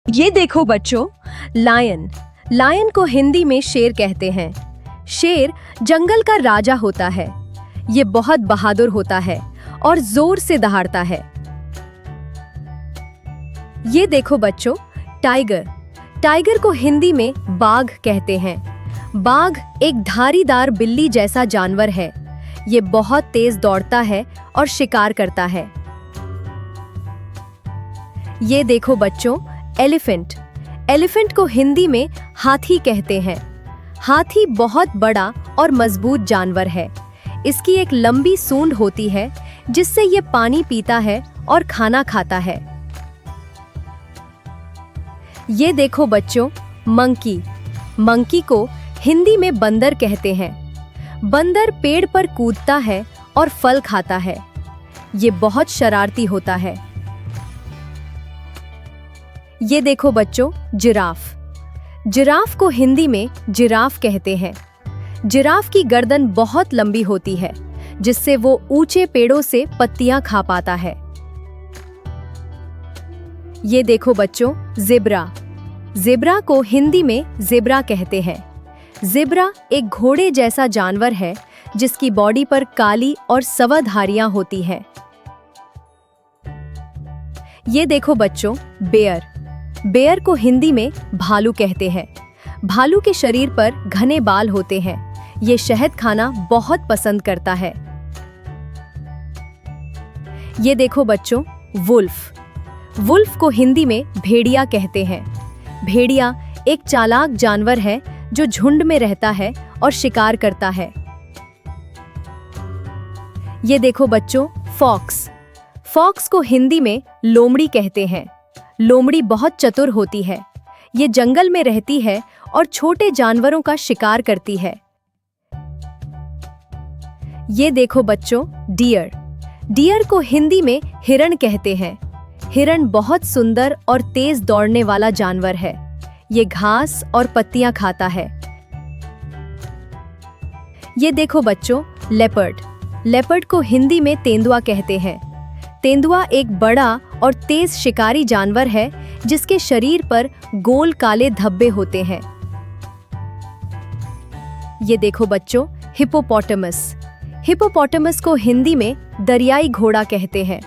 ये देखो बच्चों, लायन। लायन को हिंदी में शेर कहते हैं। शेर जंगल का राजा होता है। ये बहुत बहादुर होता है और जोर से दहाड़ता है। ये देखो बच्चों, टाइगर। टाइगर को हिंदी में बाघ कहते हैं। बाघ एक धारीदार बिल्ली जैसा जानवर है। ये बहुत तेज दौड़ता है और शिकार करता है। ये देखो बच्चों, एलिफेंट। एलिफेंट को हिंदी में हाथी कहते हैं। हाथी बहुत बड़ा और मजबूत जानवर है। इसकी एक लंबी सूंड होती है जिससे ये पानी पीता है और खाना खाता है। ये देखो बच्चों, मंकी। मंकी को हिंदी में बंदर कहते हैं। बंदर पेड़ पर कूदता है और फल खाता है। ये बहुत शरारती होता है। ये देखो बच्चों, जिराफ। जिराफ को हिंदी में जिराफ कहते हैं। जिराफ की गर्दन बहुत लंबी होती है जिससे वो ऊंचे पेड़ों से पत्तियां खा पाता है। ये देखो बच्चों, ज़ेब्रा। ज़ेब्रा को हिंदी में ज़ेब्रा कहते हैं। ज़ेब्रा एक घोड़े जैसा जानवर है जिसकी बॉडी पर काली और सवाधारियां होती हैं। ये देखो बच्चों, बेयर। बेयर को हिंदी में भालू कहते हैं। भालू के शरीर पर घने बाल होते हैं। ये शहद खाना बहुत पसंद करता है। ये देखो बच्चों, वुल्फ। वुल्फ को हिंदी में भेड़िया कहते हैं। भेड़िया एक चालाक जानवर है जो झुंड में रहता है और शिकार करता है। ये देखो बच्चों, फॉक्स। फॉक्स को हिंदी में लोमड़ी कहते हैं। लोमड़ी बहुत चतुर होती है। ये जंगल में रहती है और छोटे जानवरों का शिकार करती है। ये देखो बच्चों, डियर। डियर को हिंदी में हिरण कहते हैं। हिरण बहुत सुंदर और तेज दौड़ने वाला जानवर है। ये घास और पत्तियां खाता है। ये देखो बच्चों, लेपर्ड। लेपर्ड को हिंदी में तेंदुआ कहते हैं। तेंदुआ एक बड़ा और तेज शिकारी जानवर है जिसके शरीर पर गोल काले धब्बे होते हैं। ये देखो बच्चों, हिप्पोपोटामस। हिप्पोपोटामस को हिंदी में दरियाई घोड़ा कहते हैं।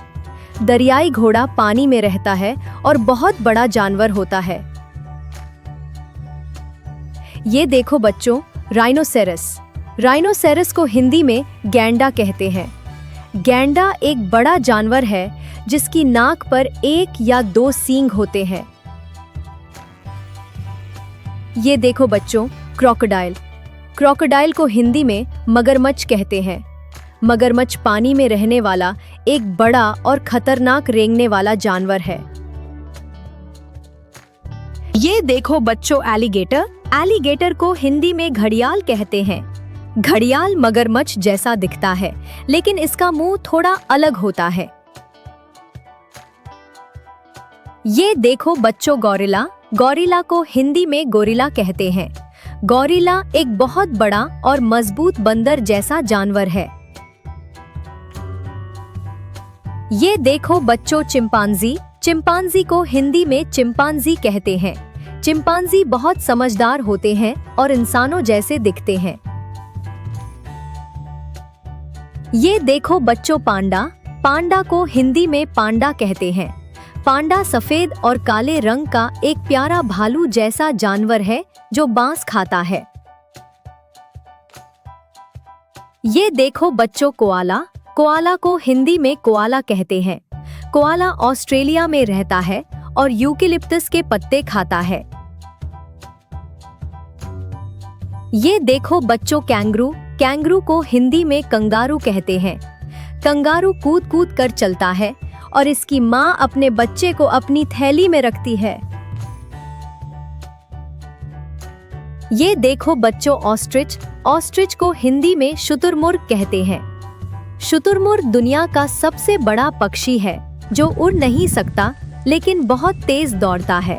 दरियाई घोड़ा पानी में रहता है और बहुत बड़ा जानवर होता है। ये देखो बच्चों, राइनोसेरस। राइनोसेरस को हिंदी में गैंडा कहते हैं। गैंडा एक बड़ा जानवर है जिसकी नाक पर 1 या 2 सींग होते हैं। ये देखो बच्चों, क्रोकोडाइल। क्रोकोडाइल को हिंदी में मगरमच्छ कहते हैं। मगरमच्छ पानी में रहने वाला एक बड़ा और खतरनाक रेंगने वाला जानवर है। ये देखो बच्चों, एलिगेटर। एलिगेटर को हिंदी में घड़ियाल कहते हैं। घड़ियाल मगरमच्छ जैसा दिखता है लेकिन इसका मुंह थोड़ा अलग होता है। ये देखो बच्चों, गोरिल्ला। गोरिल्ला को हिंदी में गोरिल्ला कहते हैं। गोरिल्ला एक बहुत बड़ा और मजबूत बंदर जैसा जानवर है। ये देखो बच्चों, चिंपांजी। चिंपांजी को हिंदी में चिंपांजी कहते हैं। चिंपांजी बहुत समझदार होते हैं और इंसानों जैसे दिखते हैं। ये देखो बच्चों, पांडा। पांडा को हिंदी में पांडा कहते हैं। पांडा सफेद और काले रंग का एक प्यारा भालू जैसा जानवर है जो बांस खाता है। ये देखो बच्चों, कोआला। कोआला को हिंदी में कोआला कहते हैं। कोआला ऑस्ट्रेलिया में रहता है और यूकेलिप्टस के पत्ते खाता है। ये देखो बच्चों, कैंगरू। कैंगरू को हिंदी में कंगारू कहते हैं। कंगारू कूद कूद कर चलता है और इसकी माँ अपने बच्चे को अपनी थैली में रखती है। ये देखो बच्चों, ऑस्ट्रिच। ऑस्ट्रिच को हिंदी में शुतुरमुर्ग कहते हैं। शुतुरमुर्ग दुनिया का सबसे बड़ा पक्षी है जो उड़ नहीं सकता लेकिन बहुत तेज दौड़ता है।